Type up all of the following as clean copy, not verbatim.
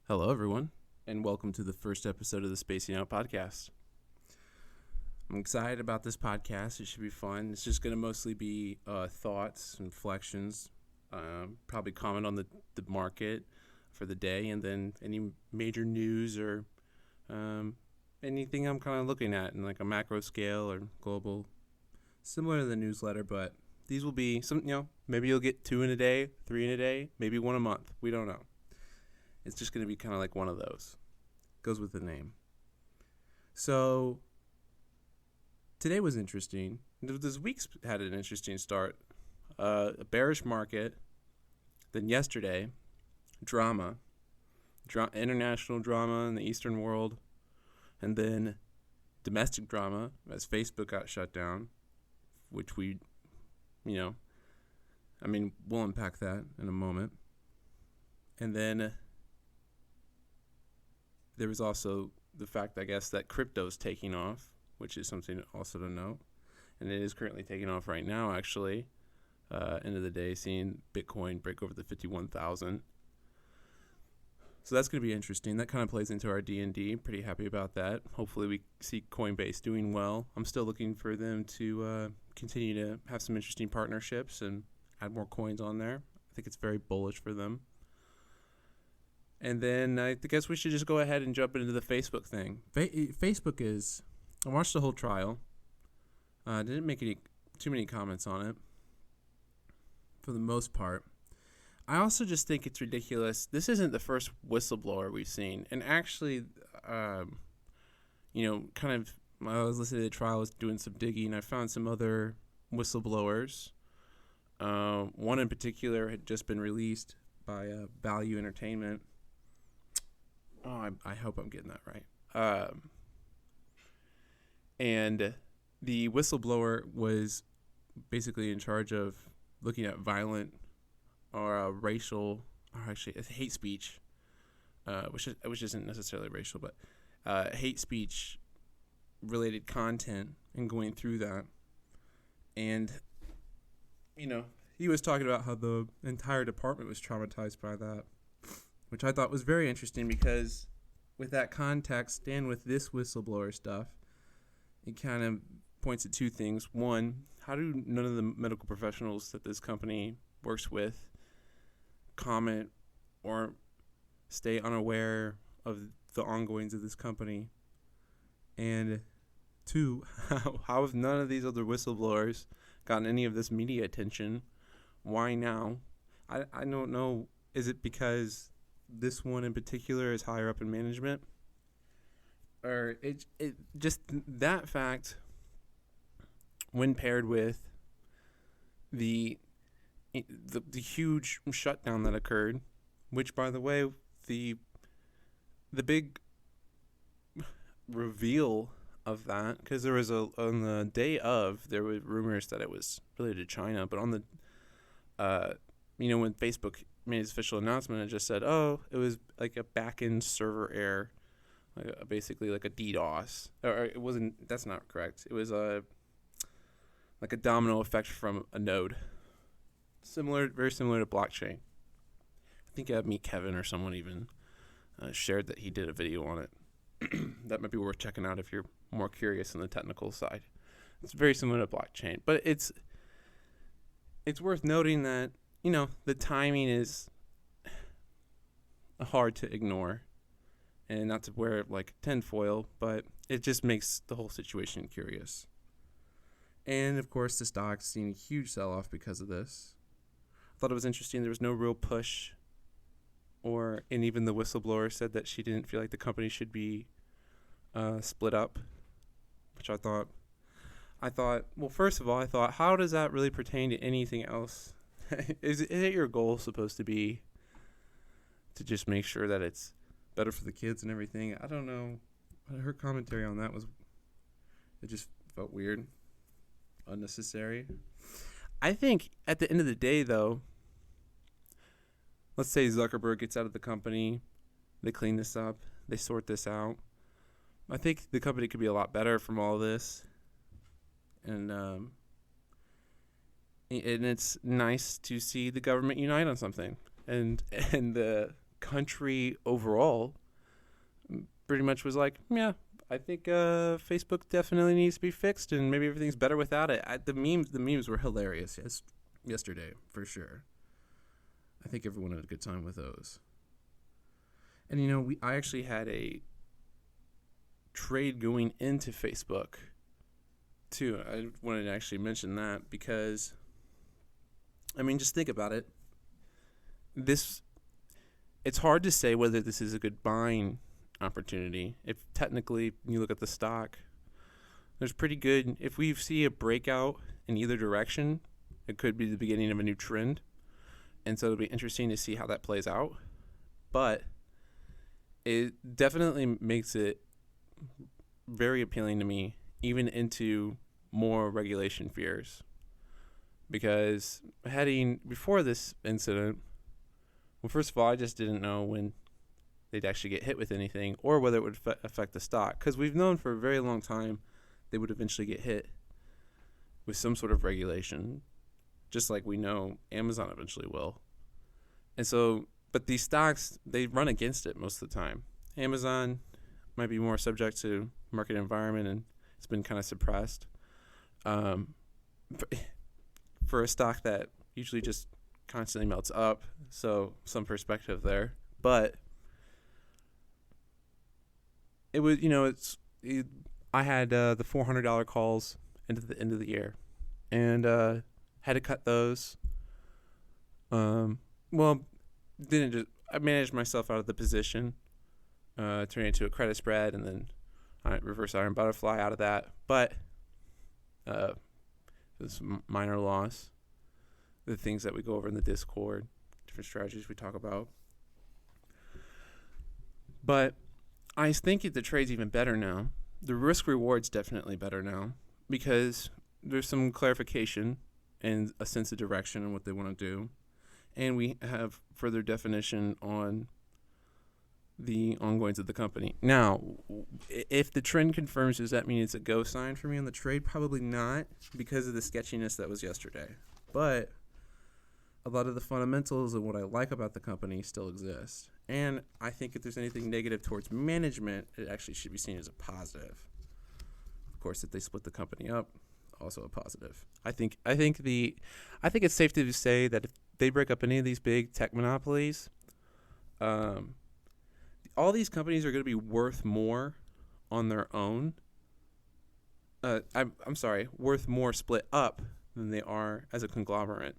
Hello, everyone, and welcome to the first episode of the Spacing Out podcast. I'm excited about this podcast. It should be fun. It's just going to mostly be thoughts and reflections, probably comment on the market for the day, and then any major news or anything I'm kind of looking at in like a macro scale or global, similar to the newsletter, but these will be some, maybe you'll get 2 in a day, 3 in a day, maybe 1 a month. We don't know. It's just going to be kind of like one of those. Goes with the name. So, today was interesting. This week's had an interesting start. A bearish market. Then yesterday, drama. International drama in the Eastern world. And then domestic drama as Facebook got shut down. Which we'll unpack that in a moment. And then there was also the fact, I guess, that crypto's taking off, which is something also to note. And it is currently taking off right now, actually. End of the day, seeing Bitcoin break over the 51,000. So that's going to be interesting. That kind of plays into our D&D. Pretty happy about that. Hopefully we see Coinbase doing well. I'm still looking for them to continue to have some interesting partnerships and add more coins on there. I think it's very bullish for them. And then I guess we should just go ahead and jump into the Facebook thing. Facebook is, I watched the whole trial. Didn't make too many comments on it for the most part. I also just think it's ridiculous. This isn't the first whistleblower we've seen. And actually, I was listening to the trial, I was doing some digging. I found some other whistleblowers. One in particular had just been released by Value Entertainment. I hope I'm getting that right. And the whistleblower was basically in charge of looking at violent or racial, or actually hate speech, which isn't necessarily racial, but hate speech related content and going through that. And, he was talking about how the entire department was traumatized by that, which I thought was very interesting because with that context and with this whistleblower stuff, it kind of points at two things. One, how do none of the medical professionals that this company works with comment or stay unaware of the ongoings of this company? And two, how have none of these other whistleblowers gotten any of this media attention? Why now? I don't know. Is it because this one in particular is higher up in management? Or it just that fact, when paired with the huge shutdown that occurred, which, by the way, the big reveal of that, because there was on the day of, there were rumors that it was related to China, but on the when Facebook made its official announcement, it just said, it was like a back-end server error, basically like a DDoS. Or it wasn't. That's not correct. It was like a domino effect from a node, very similar to blockchain. I think Meet Kevin or someone even shared that he did a video on it. That might be worth checking out if you're more curious on the technical side. It's very similar to blockchain, but it's worth noting that the timing is hard to ignore, and not to wear like tinfoil, but it just makes the whole situation curious. And of course, the stock's seen a huge sell-off because of this. I thought it was interesting. There was no real push, and even the whistleblower said that she didn't feel like the company should be split up, which I thought, well, first of all, how does that really pertain to anything else? Is it your goal supposed to be to just make sure that it's better for the kids and everything? I don't know. Her commentary on that it just felt weird, unnecessary. I think at the end of the day, though, let's say Zuckerberg gets out of the company, they clean this up, they sort this out. I think the company could be a lot better from all this. And it's nice to see the government unite on something. And the country overall pretty much was like, yeah, I think Facebook definitely needs to be fixed, and maybe everything's better without it. The memes were hilarious yesterday for sure. I think everyone had a good time with those. And I actually had a trade going into Facebook too. I wanted to actually mention that because, just think about it. It's hard to say whether this is a good buying opportunity. If technically you look at the stock, there's pretty good. If we see a breakout in either direction, it could be the beginning of a new trend. And so it'll be interesting to see how that plays out. But it definitely makes it very appealing to me, even into more regulation fears. Because before this incident, well, first of all, I just didn't know when they'd actually get hit with anything or whether it would affect the stock. Because we've known for a very long time they would eventually get hit with some sort of regulation, just like we know Amazon eventually will. And so, but these stocks, they run against it most of the time. Amazon might be more subject to market environment, and it's been kind of suppressed. For a stock that usually just constantly melts up, so some perspective there. But it was, I had the $400 calls into the end of the year, and had to cut those. I managed myself out of the position, turning it into a credit spread, and then I reverse iron butterfly out of that. But it was minor loss. The things that we go over in the Discord, different strategies we talk about. But I think the trade's even better now. The risk reward's definitely better now because there's some clarification and a sense of direction on what they want to do. And we have further definition on the ongoings of the company. Now, if the trend confirms, does that mean it's a go sign for me on the trade? Probably not, because of the sketchiness that was yesterday. But a lot of the fundamentals and what I like about the company still exist. And I think if there's anything negative towards management, it actually should be seen as a positive. Of course, if they split the company up, also a positive. I think it's safe to say that if they break up any of these big tech monopolies, all these companies are going to be worth more on their own. Worth more split up than they are as a conglomerate.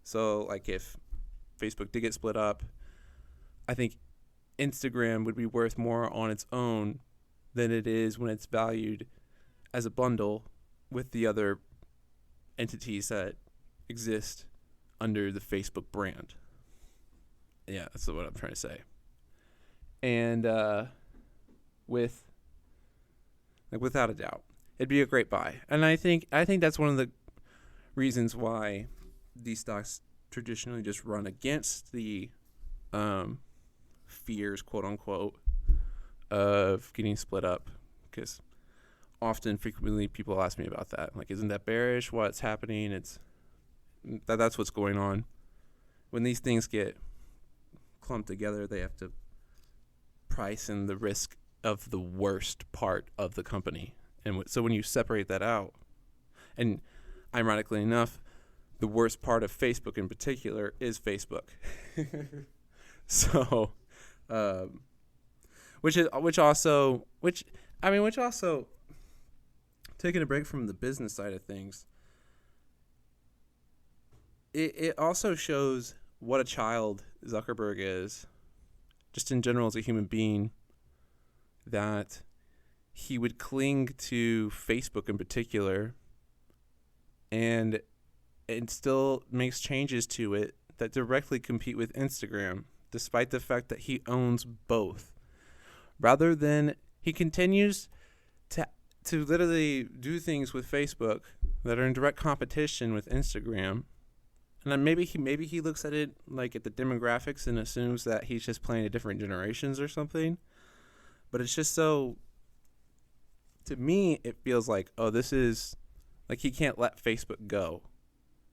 So, like, if Facebook did get split up, I think Instagram would be worth more on its own than it is when it's valued as a bundle with the other entities that exist under the Facebook brand. Yeah, that's what I'm trying to say. And without a doubt, it'd be a great buy. And I think that's one of the reasons why these stocks traditionally just run against the fears, quote unquote, of getting split up. Because frequently people ask me about that. Like, isn't that bearish? What's happening? That's what's going on. When these things get clumped together, they have to price in the risk of the worst part of the company. And so when you separate that out, and ironically enough, the worst part of Facebook in particular is Facebook. So, which also taking a break from the business side of things, it also shows what a child Zuckerberg is, just in general as a human being, that he would cling to Facebook in particular and still makes changes to it that directly compete with Instagram, despite the fact that he owns both. Rather than he continues to literally do things with Facebook that are in direct competition with Instagram. And then maybe he looks at it like at the demographics and assumes that he's just playing to different generations or something. But it's just so, to me, it feels like, oh, this is, like, he can't let Facebook go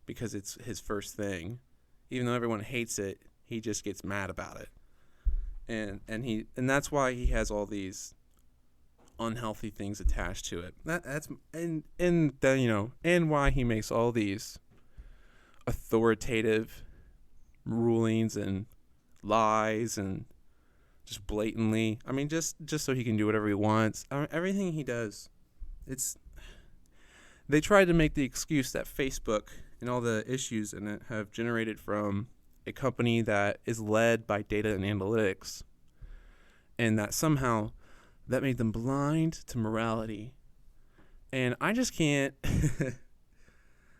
because it's his first thing. Even though everyone hates it, he just gets mad about it. and that's why he has all these unhealthy things attached to it. And why he makes all these authoritative rulings and lies and just blatantly. I mean, just so he can do whatever he wants. Everything he does, they tried to make the excuse that Facebook and all the issues in it have generated from a company that is led by data and analytics, and that somehow that made them blind to morality. And I just can't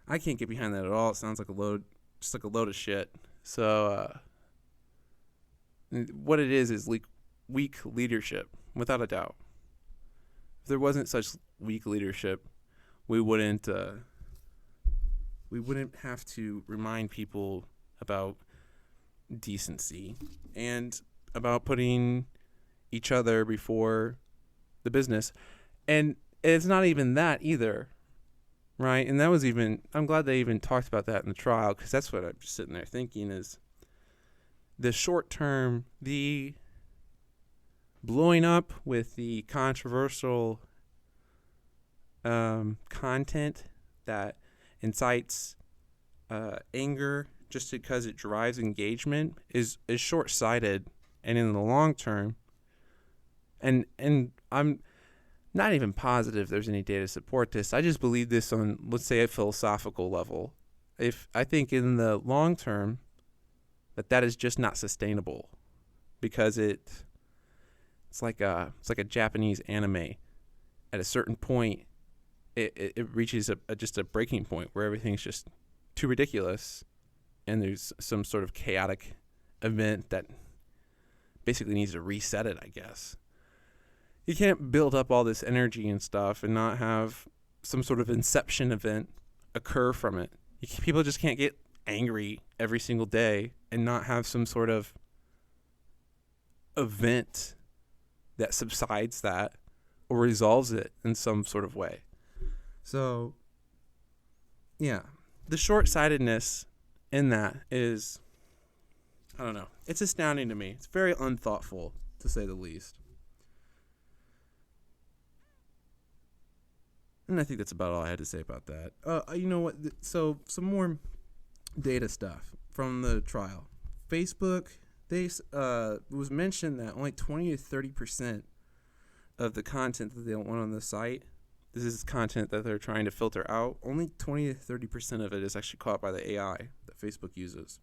I can't get behind that at all. It sounds like a load of shit. So what it is weak leadership, without a doubt. If there wasn't such weak leadership, we wouldn't have to remind people about decency and about putting each other before the business. And it's not even that either, right? And that was I'm glad they even talked about that in the trial, because that's what I'm just sitting there thinking is the short term, the blowing up with the controversial content that incites anger just because it drives engagement is short-sighted. And in the long term, and I'm not even positive there's any data to support this. I just believe this on, let's say, a philosophical level. If I think in the long term that is just not sustainable, because it's like a Japanese anime. At a certain point, it reaches just a breaking point where everything's just too ridiculous, and there's some sort of chaotic event that basically needs to reset it, I guess. You can't build up all this energy and stuff and not have some sort of inception event occur from it. People just can't get angry every single day and not have some sort of event that subsides that or resolves it in some sort of way. So, yeah, the short-sightedness in that is, I don't know, it's astounding to me. It's very unthoughtful, to say the least. And I think that's about all I had to say about that. You know what? So some more data stuff from the trial. Facebook, it was mentioned that only 20 to 30% of the content that they want on the site, this is content that they're trying to filter out, only 20 to 30% of it is actually caught by the AI that Facebook uses,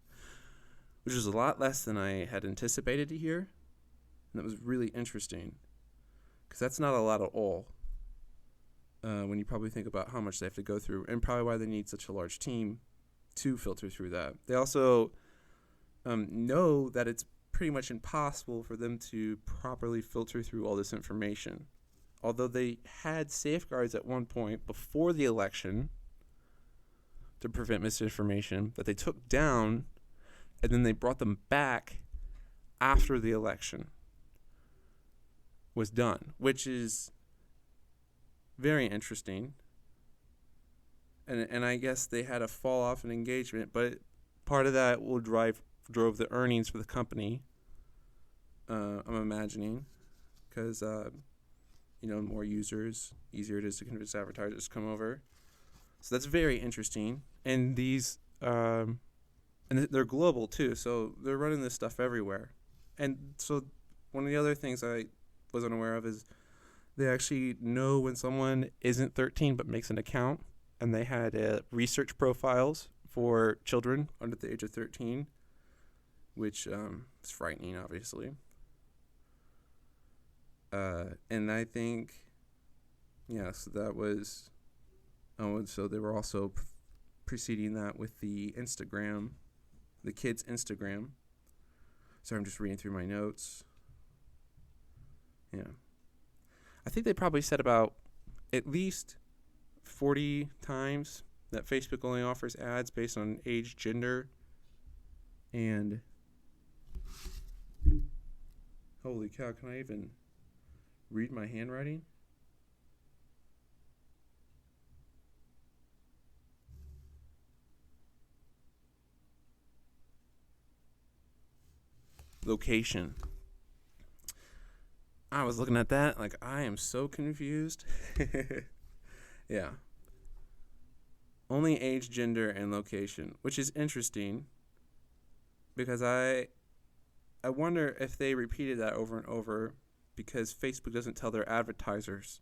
which is a lot less than I had anticipated to hear. And that was really interesting, because that's not a lot at all. When you probably think about how much they have to go through, and probably why they need such a large team to filter through that. They also know that it's pretty much impossible for them to properly filter through all this information. Although they had safeguards at one point before the election to prevent misinformation that they took down, and then they brought them back after the election was done, which is very interesting. And I guess they had a fall off in engagement, but part of that drove the earnings for the company. I'm imagining, because more users, easier it is to convince advertisers to come over. So that's very interesting. And these and they're global too, so they're running this stuff everywhere. And so one of the other things I was unaware of is they actually know when someone isn't 13 but makes an account, and they had research profiles for children under the age of 13, which is frightening, obviously. And I think, so that was, and so they were also preceding that with the Instagram, the kids' Instagram. Sorry, I'm just reading through my notes. Yeah. I think they probably said about at least 40 times that Facebook only offers ads based on age, gender, and holy cow, can I even read my handwriting? Location. I was looking at that like, I am so confused. Yeah. Only age, gender, and location, which is interesting because I wonder if they repeated that over and over because Facebook doesn't tell their advertisers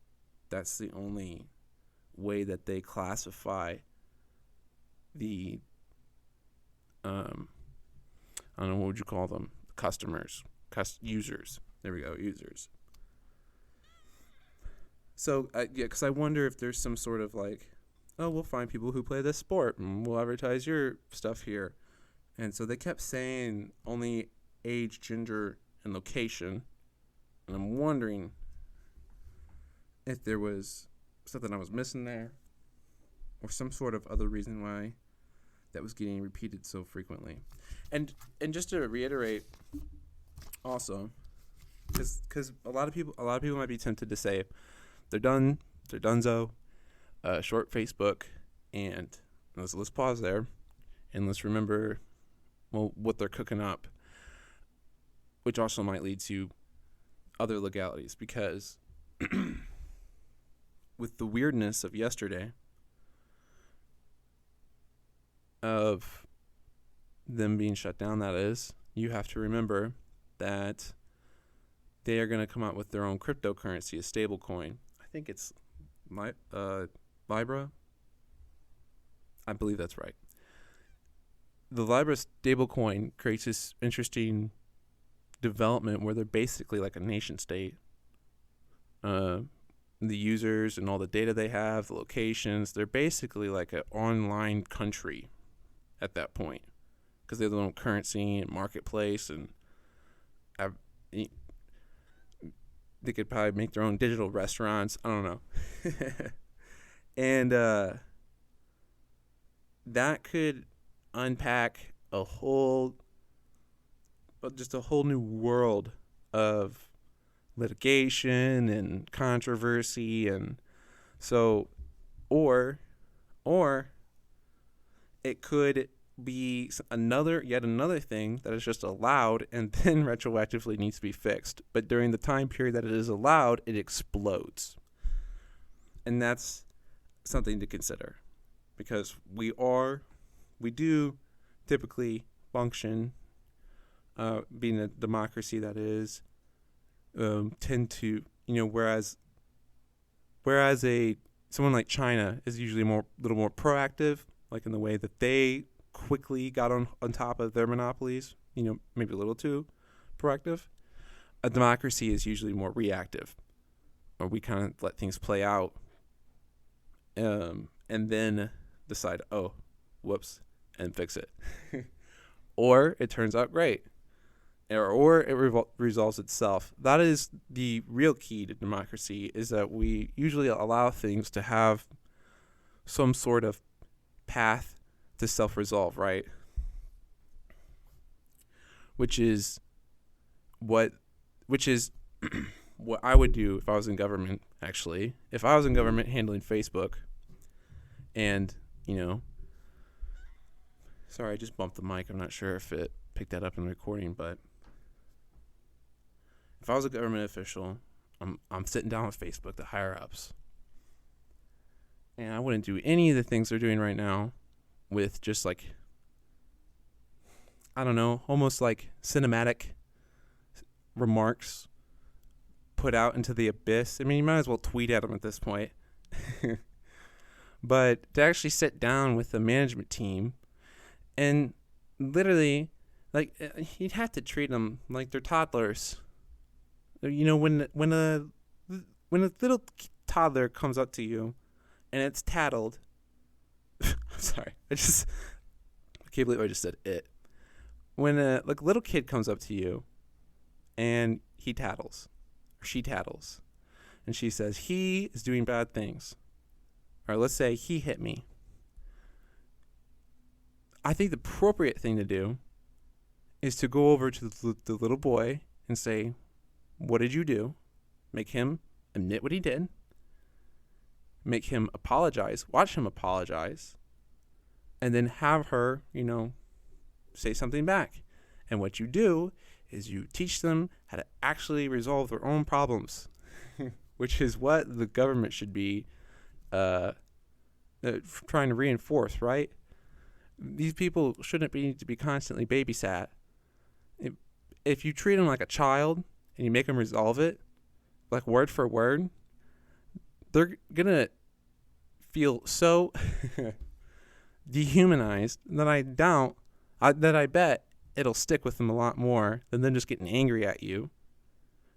that's the only way that they classify the I don't know, what would you call them? Customers, users. There we go, users. So yeah, because I wonder if there's some sort of like, oh, we'll find people who play this sport and we'll advertise your stuff here. And so they kept saying only age, gender, and location. And I'm wondering if there was something I was missing there or some sort of other reason why that was getting repeated so frequently. And just to reiterate also, because a lot of people might be tempted to say they're donezo, short Facebook, and let's pause there and let's remember what they're cooking up, which also might lead to other legalities, because with the weirdness of yesterday of them being shut down, that is, you have to remember that they are going to come out with their own cryptocurrency, a stable coin. I think it's Libra. I believe that's right. The Libra stablecoin creates this interesting development where they're basically like a nation state. The users and all the data they have, the locations, they're basically like an online country at that point because they have their own currency and marketplace, and they could probably make their own digital restaurants. I don't know. And that could unpack a whole new world of litigation and controversy, and so or it could be yet another thing that is just allowed and then retroactively needs to be fixed, but during the time period that it is allowed, it explodes. And that's something to consider, because we do typically function, being a democracy that is, tend to, whereas someone like China is usually a little more proactive, like in the way that they quickly got on top of their monopolies, maybe a little too proactive. A democracy is usually more reactive, or we kind of let things play out, and then decide, oh, whoops, and fix it. Or it turns out great. Or it resolves itself. That is the real key to democracy, is that we usually allow things to have some sort of path to self-resolve, right? Which is what I would do if I was in government, actually. If I was in government handling Facebook and, sorry, I just bumped the mic. I'm not sure if it picked that up in the recording, but if I was a government official, I'm sitting down with Facebook, the higher ups, and I wouldn't do any of the things they're doing right now with just like, I don't know, almost like cinematic remarks put out into the abyss. I mean, you might as well tweet at them at this point. But to actually sit down with the management team and literally, like, you'd have to treat them like they're toddlers. When a little toddler comes up to you and it's tattled, I'm sorry, I can't believe I just said it. When a little kid comes up to you and he tattles, or she tattles, and she says he is doing bad things, or let's say he hit me, I think the appropriate thing to do is to go over to the little boy and say, what did you do? Make him admit what he did. Make him apologize. Watch him apologize. And then have her, say something back. And what you do is you teach them how to actually resolve their own problems, which is what the government should be trying to reinforce, right? These people shouldn't need to be constantly babysat. If you treat them like a child and you make them resolve it, like word for word, they're going to feel so dehumanized that I bet it'll stick with them a lot more than them just getting angry at you.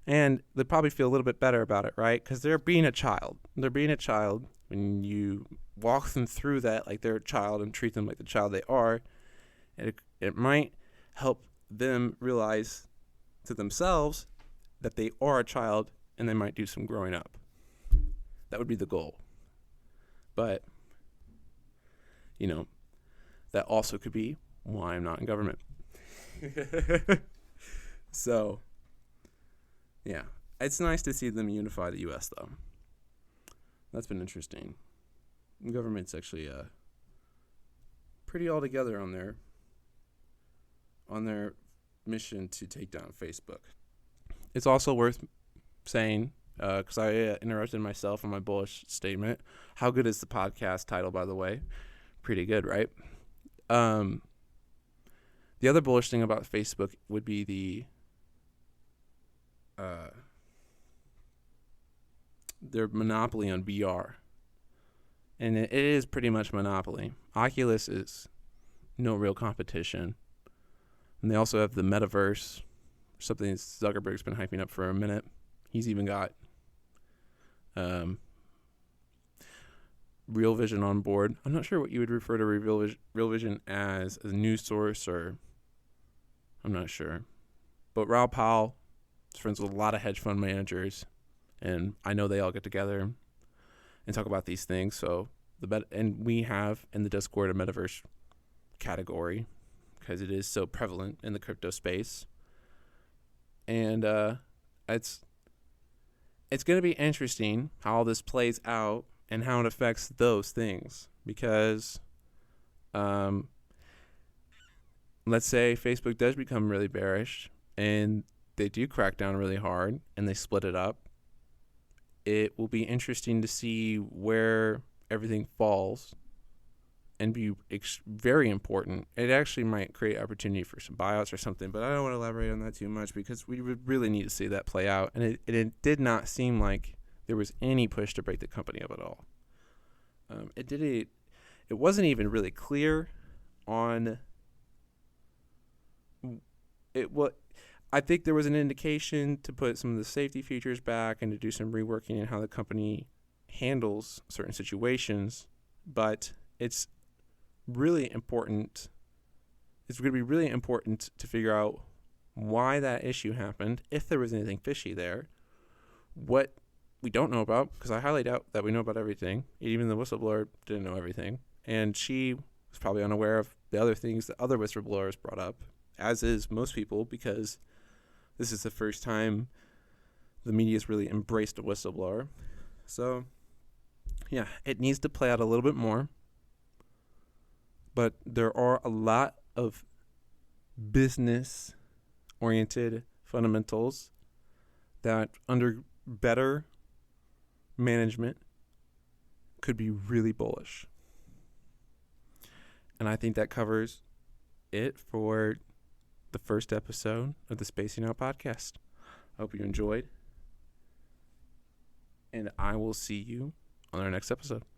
And they'll probably feel a little bit better about it, right? Because they're being a child. They're being a child. When you walk them through that like they're a child and treat them like the child they are, it might help them realize to themselves that they are a child, and they might do some growing up. That would be the goal. But, that also could be why I'm not in government. So, yeah. It's nice to see them unify the U.S., though. That's been interesting. The government's actually pretty all together on their mission to take down Facebook. It's also worth saying, because I interrupted myself on my bullish statement. How good is the podcast title, by the way? Pretty good, right? The other bullish thing about Facebook would be their monopoly on VR. And it is pretty much monopoly. Oculus is no real competition. And they also have the metaverse, something Zuckerberg's been hyping up for a minute. He's even got Real Vision on board. I'm not sure what you would refer to Real Vision as a news source, or I'm not sure. But Raoul Pal is friends with a lot of hedge fund managers, and I know they all get together and talk about these things. So and we have in the Discord a metaverse category because it is so prevalent in the crypto space. And it's going to be interesting how all this plays out and how it affects those things, because let's say Facebook does become really bearish and they do crack down really hard and they split it up. It will be interesting to see where everything falls and be very important. It actually might create opportunity for some buyouts or something, but I don't want to elaborate on that too much because we would really need to see that play out. And it did not seem like there was any push to break the company up at all. It wasn't even really clear on it. What I think there was an indication to put some of the safety features back and to do some reworking in how the company handles certain situations, but it's really important. It's going to be really important to figure out why that issue happened, if there was anything fishy there, what we don't know about, because I highly doubt that we know about everything. Even the whistleblower didn't know everything, and she was probably unaware of the other things that other whistleblowers brought up, as is most people, because this is the first time the media's really embraced a whistleblower. So, yeah, it needs to play out a little bit more. But there are a lot of business-oriented fundamentals that, under better management, could be really bullish. And I think that covers it for the first episode of the Spacing Out podcast. I hope you enjoyed. And I will see you on our next episode.